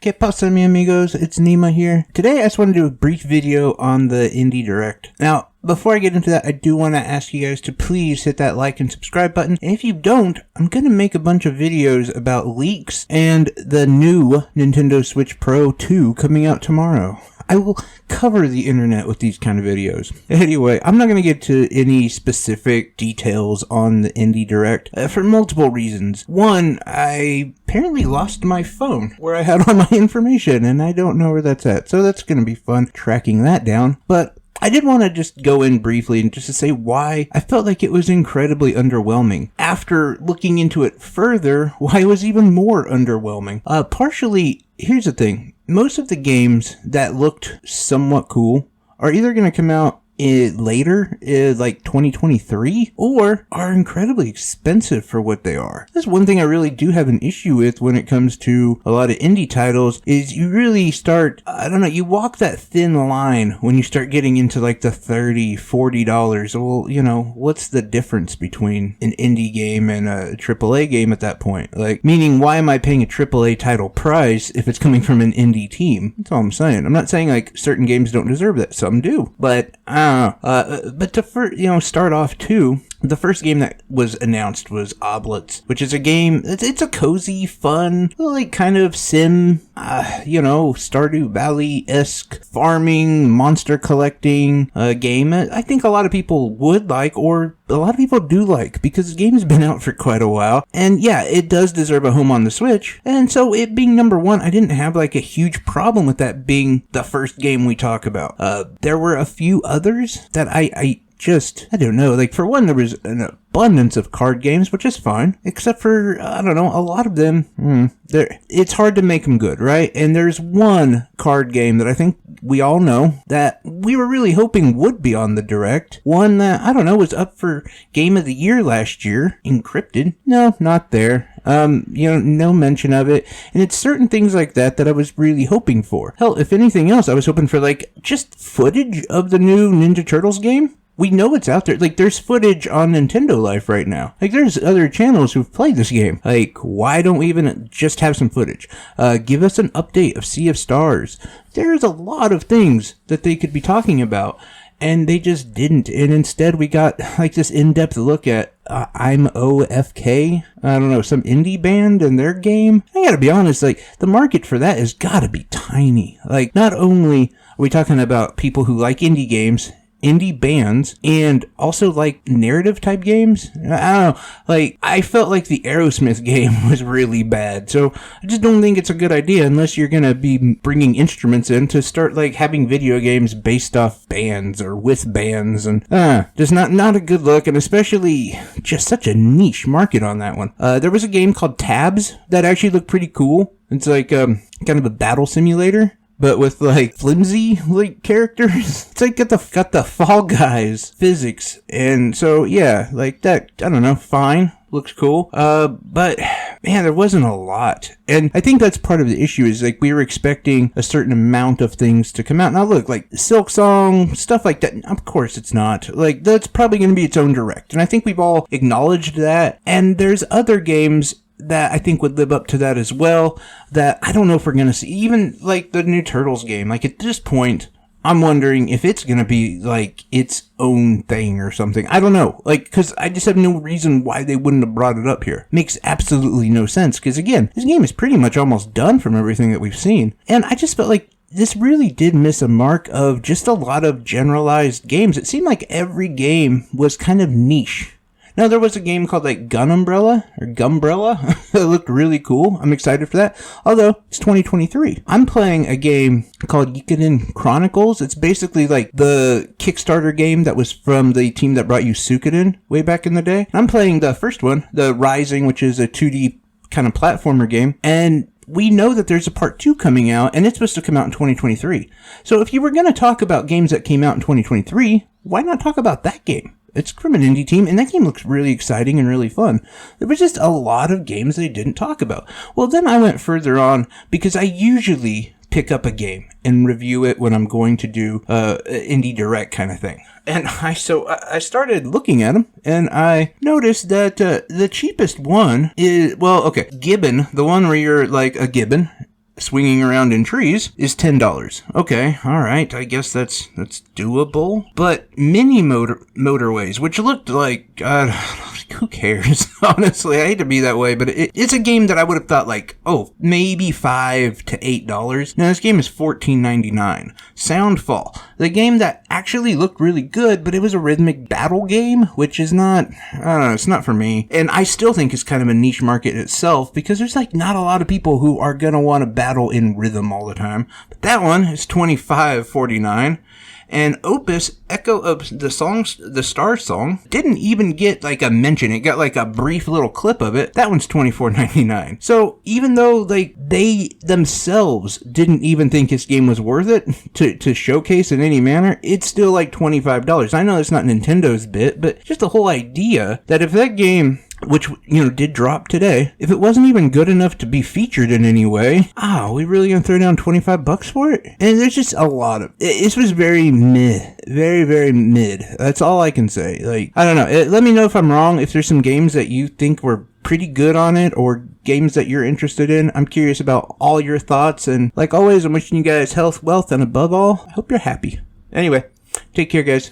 Que pasa, mi amigos? It's Nima here. Today I just want to do a brief video on the Indie Direct. Now, before I get into that, I do want to ask you guys to please hit that like and subscribe button. And if you don't, I'm going to make a bunch of videos about leaks and the new Nintendo Switch Pro 2 coming out tomorrow. I will cover the internet with these kind of videos. Anyway, I'm not going to get to any specific details on the Indie Direct for multiple reasons. One, I apparently lost my phone where I had all my information, and I don't know where that's at. So that's going to be fun tracking that down. But I did want to just go in briefly and just to say why I felt like it was incredibly underwhelming. After looking into it further, why it was even more underwhelming. Partially, here's the thing. Most of the games that looked somewhat cool are either going to come out later, like 2023, or are incredibly expensive for what they are. That's one thing I really do have an issue with when it comes to a lot of indie titles, is you really start, you walk that thin line when you start getting into like the $30, $40. Well, what's the difference between an indie game and a AAA game at that point? Like, meaning, why am I paying a AAA title price if it's coming from an indie team? That's all I'm saying. I'm not saying like certain games don't deserve that. Some do. But but to start off too, the first game that was announced was Oblets, which is a game, it's a cozy, fun, like kind of sim, Stardew Valley-esque farming, monster collecting game. I think a lot of people would like, or a lot of people do like, because the game has been out for quite a while. And yeah, it does deserve a home on the Switch. And so it being number one, I didn't have like a huge problem with that being the first game we talk about. There were a few others that I don't know. Like, for one, there was an abundance of card games, which is fine, except for, a lot of them, it's hard to make them good, right? And there's one card game that I think we all know that we were really hoping would be on the Direct. One that, was up for Game of the Year last year, Encrypted. No, not there. No mention of it. And it's certain things like that I was really hoping for. Hell, if anything else, I was hoping for, like, just footage of the new Ninja Turtles game. We know it's out there. Like, there's footage on Nintendo Life right now. Like, there's other channels who've played this game. Like, why don't we even just have some footage? Give us an update of Sea of Stars. There's a lot of things that they could be talking about, and they just didn't. And instead, we got, like, this in-depth look at I'm OFK. Some indie band and their game. I gotta be honest, like, the market for that has gotta be tiny. Like, not only are we talking about people who like indie games, indie bands, and also like narrative type games. I don't know, like, I felt like the Aerosmith game was really bad, so I just don't think it's a good idea unless you're gonna be bringing instruments in to start like having video games based off bands or with bands, and just not a good look, and especially just such a niche market on that one. There was a game called Tabs that actually looked pretty cool. It's like kind of a battle simulator, but with like flimsy like characters. It's like got the Fall Guys physics, and so yeah, like that. I don't know, fine, looks cool. But man, there wasn't a lot, and I think that's part of the issue. Is like we were expecting a certain amount of things to come out. Now look, like Silksong, stuff like that. Of course, it's not. Like, that's probably going to be its own Direct, and I think we've all acknowledged that. And there's other games that I think would live up to that as well, that I don't know if we're going to see. Even like the new Turtles game, like at this point, I'm wondering if it's going to be like its own thing or something. I don't know, like, because I just have no reason why they wouldn't have brought it up here. Makes absolutely no sense, because again, this game is pretty much almost done from everything that we've seen, and I just felt like this really did miss a mark of just a lot of generalized games. It seemed like every game was kind of niche. Now, there was a game called, like, Gunbrella, that looked really cool. I'm excited for that. Although, it's 2023. I'm playing a game called Eiyuden Chronicles. It's basically, like, the Kickstarter game that was from the team that brought you Suikoden way back in the day. I'm playing the first one, the Rising, which is a 2D kind of platformer game. And we know that there's a part 2 coming out, and it's supposed to come out in 2023. So if you were going to talk about games that came out in 2023, why not talk about that game? It's from an indie team, and that game looks really exciting and really fun. There was just a lot of games they didn't talk about. Well, then I went further on, because I usually pick up a game and review it when I'm going to do Indie Direct kind of thing. And I started looking at them, and I noticed that the cheapest one is, Gibbon, the one where you're like a gibbon. swinging around in trees is $10. Okay, all right, I guess that's doable. But mini motorways, which looked like, who cares? Honestly, I hate to be that way, but it's a game that I would have thought like, oh, maybe $5 to $8. Now this game is $14.99. Soundfall, the game that actually looked really good, but it was a rhythmic battle game, which is not, I don't know, it's not for me. And I still think it's kind of a niche market itself, because there's like not a lot of people who are gonna want to battle in rhythm all the time. But that one is $25.49. And Opus, Echo of the Star Song, didn't even get like a mention. It got like a brief little clip of it. That one's $24.99. So even though like they themselves didn't even think this game was worth it to showcase in any manner, it's still like $25. I know it's not Nintendo's bit, but just the whole idea that if that game, which, did drop today, if it wasn't even good enough to be featured in any way, we really gonna throw down $25 for it? And there's just a lot of, this was very mid, very, very mid. That's all I can say. Like, I don't know. Let me know if I'm wrong, if there's some games that you think were pretty good on it, or games that you're interested in. I'm curious about all your thoughts, and like always, I'm wishing you guys health, wealth, and above all, I hope you're happy. Anyway, take care, guys.